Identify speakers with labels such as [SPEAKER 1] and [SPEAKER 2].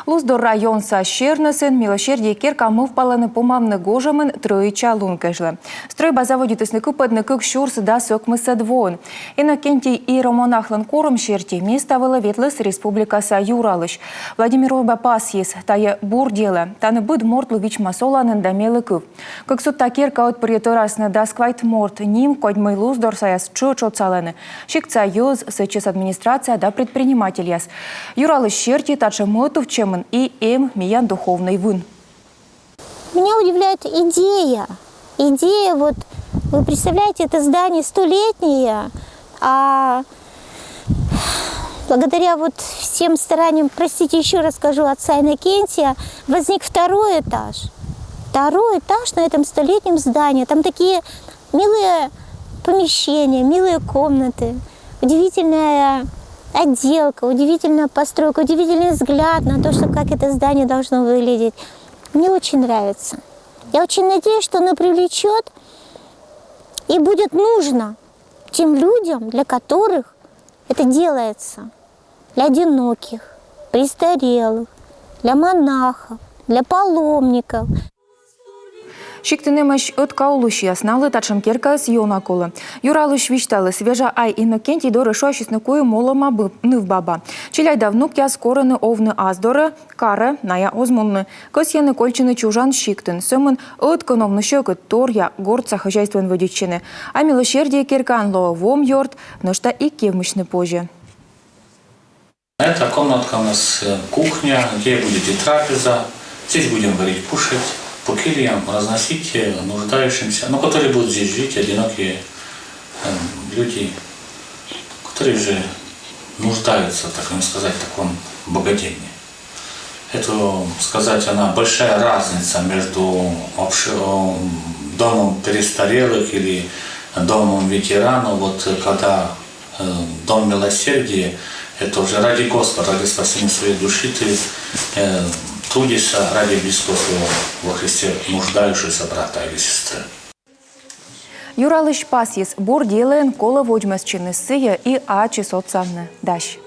[SPEAKER 1] Луздор районса Щернесен милосердие керка мывпаланы помамны гожамын троича лункэжлы. Строй базаводи тысныку подныкык щурс да сөкмысы двоын. Иннокентий и Романахлын корым шерти места ветлыс республикаса Юралыш. Владимир Пасьес тая бурделы, таны быд мортлы вич масоланын дамелы кыв. Как сутта керка от приеторасны да сквайт морт ним кодьмый луздор саяс чо-чо-цалыны. Шикца юз сычес администрация да предприниматель яс. Юралыш шерти тача мотов чемын и миян духовный вын.
[SPEAKER 2] Меня удивляет идея. Идея, вот, вы представляете, это здание столетнее, а благодаря вот всем стараниям, простите, еще раз скажу, отца Иннокентия, возник второй этаж. Второй этаж на этом столетнем здании. Там такие милые помещения, милые комнаты, удивительная отделка, удивительная постройка, удивительный взгляд на то, что как это здание должно выглядеть. Мне очень нравится. Я очень надеюсь, что оно привлечет и будет нужно тем людям, для которых это делается. Для одиноких, престарелых, для монахов, для паломников.
[SPEAKER 1] Шиктенемеш от каулуши ясналы тачым керка с юнаколы. Юралыш вишталы свежа ай Иннокентий доры шоащисныкую молома ныв баба. Чиляй давнук я скорыны овны аздоры, кары ная озмунны. Косьяны кольчины чужан шиктен. Сөмын от коновны щекот торья горца хозяйствен водичины. А милосердие керкан ло вом йорт, но что и кевмышны позже.
[SPEAKER 3] Эта комнатка у нас кухня, где будет и трапеза. Здесь будем варить, кушать. По кельям разносить нуждающимся, но которые будут здесь жить, одинокие люди, которые же нуждаются, так сказать, в таком богадении. Это, сказать, она большая разница между домом престарелых или домом ветеранов. Вот когда дом милосердия, это уже ради Господа, ради спасения своей души ты трудишься ради близкого своего во Христе нуждающегося брата или сестры.
[SPEAKER 1] Юралыш Пасьес бур делаен кола водьмас чинны сыя и ачи соцавны. Дащ.